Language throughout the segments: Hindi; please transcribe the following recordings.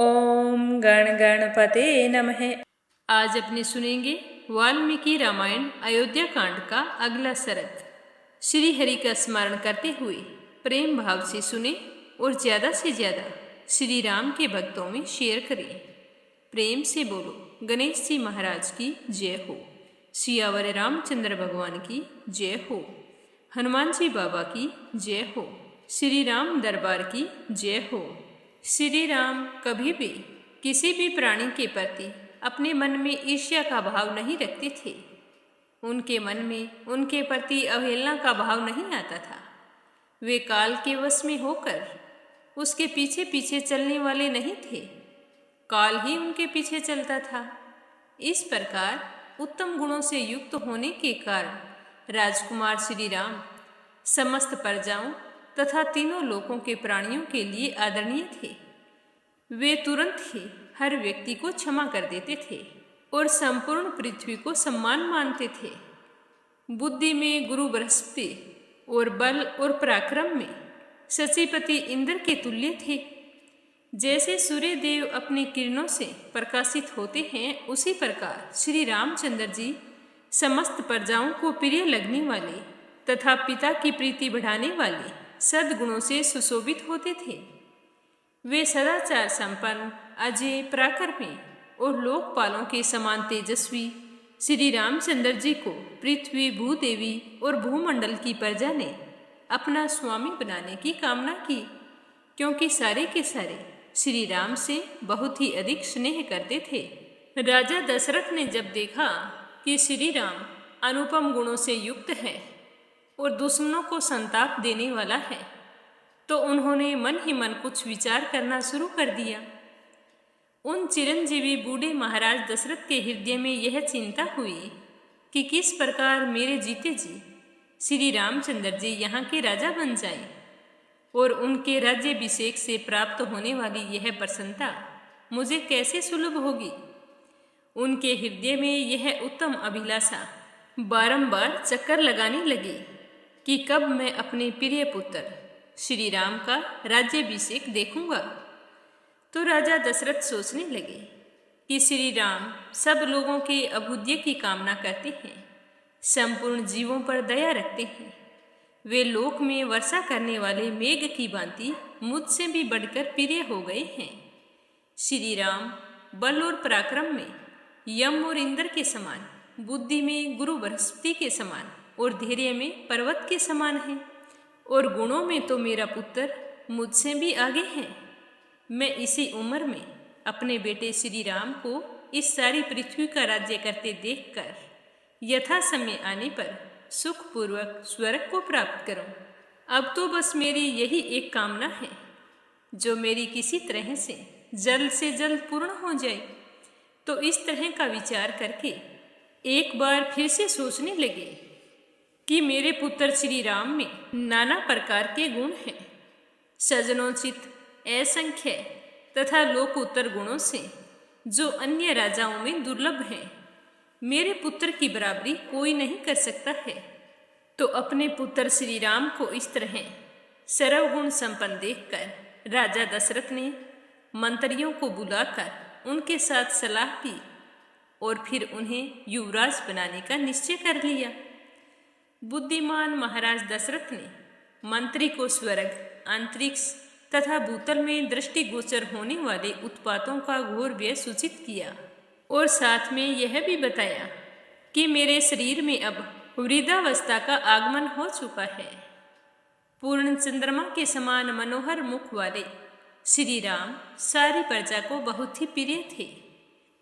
ओम गण गणपते नमः। आज अपने सुनेंगे वाल्मीकि रामायण अयोध्या कांड का अगला सरग। श्री हरि का स्मरण करते हुए प्रेम भाव से सुने और ज़्यादा से ज़्यादा श्री राम के भक्तों में शेयर करें। प्रेम से बोलो गणेश जी महाराज की जय हो, सियावर रामचंद्र भगवान की जय हो, हनुमान जी बाबा की जय हो, श्री राम दरबार की जय हो। श्री राम कभी भी किसी भी प्राणी के प्रति अपने मन में ईर्ष्या का भाव नहीं रखते थे। उनके मन में उनके प्रति अवहेलना का भाव नहीं आता था। वे काल के वश में होकर उसके पीछे पीछे चलने वाले नहीं थे, काल ही उनके पीछे चलता था। इस प्रकार उत्तम गुणों से युक्त होने के कारण राजकुमार श्री राम समस्त प्रजाओं तथा तीनों लोकों के प्राणियों के लिए आदरणीय थे। वे तुरंत ही हर व्यक्ति को क्षमा कर देते थे और संपूर्ण पृथ्वी को सम्मान मानते थे। बुद्धि में गुरु बृहस्पति और बल और पराक्रम में शचीपति इंद्र के तुल्य थे। जैसे सूर्य देव अपनी किरणों से प्रकाशित होते हैं, उसी प्रकार श्री रामचंद्र जी समस्त प्रजाओं को प्रिय लगने वाले तथा पिता की प्रीति बढ़ाने वाले सद्गुणों से सुशोभित होते थे। वे सदाचार संपन्न, अजय, पराक्रमी और लोकपालों के समान तेजस्वी श्री रामचंद्र जी को पृथ्वी, भूदेवी और भूमंडल की प्रजा ने अपना स्वामी बनाने की कामना की, क्योंकि सारे के सारे श्री राम से बहुत ही अधिक स्नेह करते थे। राजा दशरथ ने जब देखा कि श्री राम अनुपम गुणों से युक्त है और दुश्मनों को संताप देने वाला है, तो उन्होंने मन ही मन कुछ विचार करना शुरू कर दिया। उन चिरंजीवी बूढ़े महाराज दशरथ के हृदय में यह चिंता हुई कि किस प्रकार मेरे जीते जी श्री रामचंद्र जी यहाँ के राजा बन जाएं और उनके राज्याभिषेक से प्राप्त होने वाली यह प्रसन्नता मुझे कैसे सुलभ होगी। उनके हृदय में यह उत्तम अभिलाषा बारंबार चक्कर लगाने लगी कि कब मैं अपने प्रिय पुत्र श्री राम का राज्याभिषेक देखूंगा। तो राजा दशरथ सोचने लगे कि श्री राम सब लोगों के अभ्युदय की कामना करते हैं, संपूर्ण जीवों पर दया रखते हैं। वे लोक में वर्षा करने वाले मेघ की भांति मुझसे भी बढ़कर प्रिय हो गए हैं। श्री राम बल और पराक्रम में यम और इंद्र के समान, बुद्धि में गुरु बृहस्पति के समान और धैर्य में पर्वत के समान है, और गुणों में तो मेरा पुत्र मुझसे भी आगे है। मैं इसी उम्र में अपने बेटे श्री राम को इस सारी पृथ्वी का राज्य करते देखकर यथा समय आने पर सुखपूर्वक स्वर्ग को प्राप्त करूं। अब तो बस मेरी यही एक कामना है, जो मेरी किसी तरह से जल्द पूर्ण हो जाए। तो इस तरह का विचार करके एक बार फिर से सोचने लगे कि मेरे पुत्र श्री राम में नाना प्रकार के गुण हैं, सजनोचित, असंख्य तथा लोकोत्तर गुणों से जो अन्य राजाओं में दुर्लभ हैं। मेरे पुत्र की बराबरी कोई नहीं कर सकता है। तो अपने पुत्र श्री राम को इस तरह सर्वगुण संपन्न देखकर राजा दशरथ ने मंत्रियों को बुलाकर उनके साथ सलाह की और फिर उन्हें युवराज बनाने का निश्चय कर लिया। बुद्धिमान महाराज दशरथ ने मंत्री को स्वर्ग, अंतरिक्ष तथा भूतल में दृष्टिगोचर होने वाले उत्पातों का घोर व्यय सूचित किया और साथ में यह भी बताया कि मेरे शरीर में अब वृद्धावस्था का आगमन हो चुका है। पूर्ण चंद्रमा के समान मनोहर मुख वाले श्री राम सारी प्रजा को बहुत ही प्रिय थे।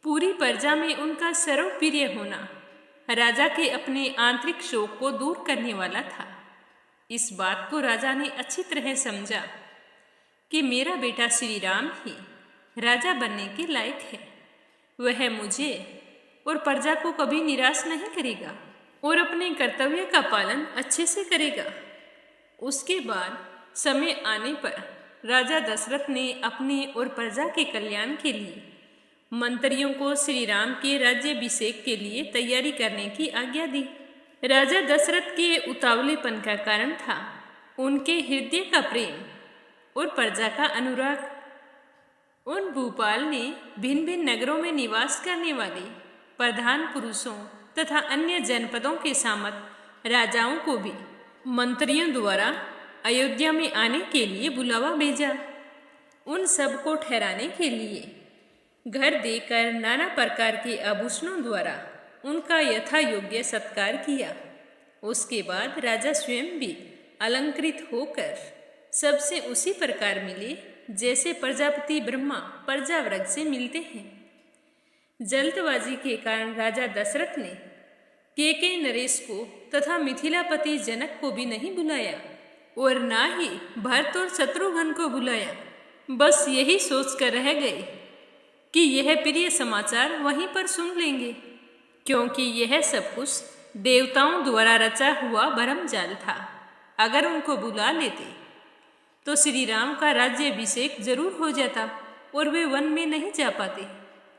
पूरी प्रजा में उनका सर्वप्रिय होना राजा के अपने आंतरिक शोक को दूर करने वाला था। इस बात को राजा ने अच्छी तरह समझा कि मेरा बेटा श्री राम ही राजा बनने के लायक है। वह मुझे और प्रजा को कभी निराश नहीं करेगा और अपने कर्तव्य का पालन अच्छे से करेगा। उसके बाद समय आने पर राजा दशरथ ने अपने और प्रजा के कल्याण के लिए मंत्रियों को श्री राम के राज्याभिषेक के लिए तैयारी करने की आज्ञा दी। राजा दशरथ के उतावलेपन का कारण था उनके हृदय का प्रेम और प्रजा का अनुराग। उन भूपाल ने भिन्न भिन्न नगरों में निवास करने वाले प्रधान पुरुषों तथा अन्य जनपदों के सामंत राजाओं को भी मंत्रियों द्वारा अयोध्या में आने के लिए बुलावा भेजा। उन सब को ठहराने के लिए घर देकर नाना प्रकार के आभूषणों द्वारा उनका यथा योग्य सत्कार किया। उसके बाद राजा स्वयं भी अलंकृत होकर सबसे उसी प्रकार मिले जैसे प्रजापति ब्रह्मा प्रजावर्ग से मिलते हैं। जल्दबाजी के कारण राजा दशरथ ने केके नरेश को तथा मिथिलापति जनक को भी नहीं बुलाया और ना ही भरत और शत्रुघ्न को बुलाया। बस यही सोचकर रह गए कि यह प्रिय समाचार वहीं पर सुन लेंगे, क्योंकि यह सब कुछ देवताओं द्वारा रचा हुआ भरमजाल था। अगर उनको बुला लेते तो श्री राम का राज्याभिषेक जरूर हो जाता और वे वन में नहीं जा पाते,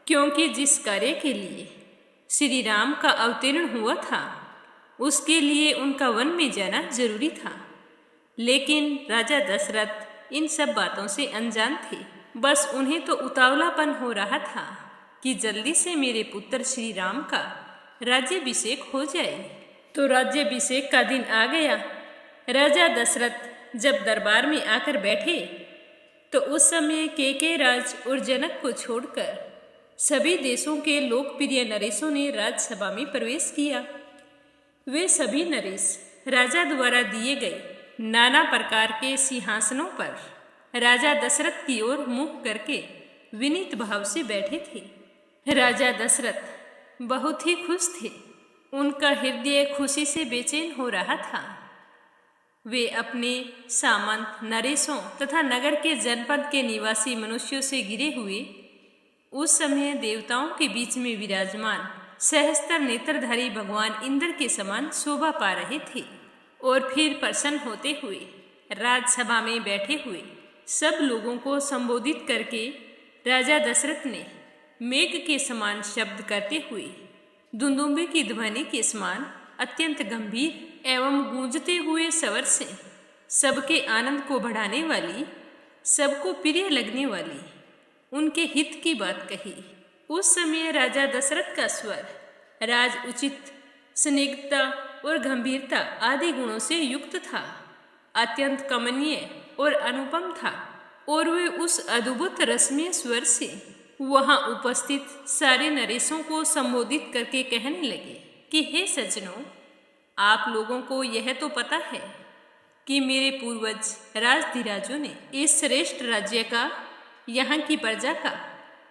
क्योंकि जिस कार्य के लिए श्री राम का अवतरण हुआ था उसके लिए उनका वन में जाना जरूरी था। लेकिन राजा दशरथ इन सब बातों से अनजान थे। बस उन्हें तो उतावलापन हो रहा था कि जल्दी से मेरे पुत्र श्री राम का राज्याभिषेक हो जाए। तो राज्याभिषेक का दिन आ गया। राजा दशरथ जब दरबार में आकर बैठे तो उस समय केके राज और जनक को छोड़कर सभी देशों के लोकप्रिय नरेशों ने राजसभा में प्रवेश किया। वे सभी नरेश राजा द्वारा दिए गए नाना प्रकार के सिंहासनों पर राजा दशरथ की ओर मुख करके विनीत भाव से बैठे थे। राजा दशरथ बहुत ही खुश थे। उनका हृदय खुशी से बेचैन हो रहा था। वे अपने सामंत नरेशों तथा नगर के जनपद के निवासी मनुष्यों से घिरे हुए उस समय देवताओं के बीच में विराजमान सहस्त्र नेत्रधारी भगवान इंद्र के समान शोभा पा रहे थे। और फिर प्रसन्न होते हुए राजसभा में बैठे हुए सब लोगों को संबोधित करके राजा दशरथ ने मेघ के समान शब्द करते हुए दुंदुभे की ध्वनि के समान अत्यंत गंभीर एवं गूंजते हुए स्वर से सबके आनंद को बढ़ाने वाली, सबको प्रिय लगने वाली उनके हित की बात कही। उस समय राजा दशरथ का स्वर राज उचित, स्निग्धता और गंभीरता आदि गुणों से युक्त था, अत्यंत कमनीय और अनुपम था। और वे उस अद्भुत रसमय स्वर से वहां उपस्थित सारे नरेशों को संबोधित करके कहने लगे कि हे सज्जनों, आप लोगों को यह तो पता है कि मेरे पूर्वज राजधिराजों ने इस श्रेष्ठ राज्य का, यहाँ की प्रजा का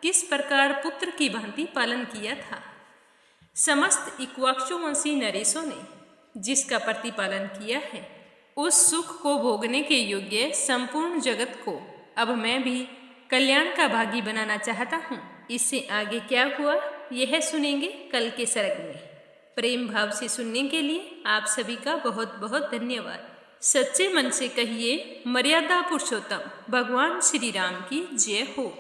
किस प्रकार पुत्र की भांति पालन किया था। समस्त इक्ष्वाकुवंशी नरेशों ने जिसका प्रतिपालन किया है, उस सुख को भोगने के योग्य संपूर्ण जगत को अब मैं भी कल्याण का भागी बनाना चाहता हूँ। इससे आगे क्या हुआ यह सुनेंगे कल के सर्ग में। प्रेम भाव से सुनने के लिए आप सभी का बहुत बहुत धन्यवाद। सच्चे मन से कहिए मर्यादा पुरुषोत्तम भगवान श्री राम की जय हो।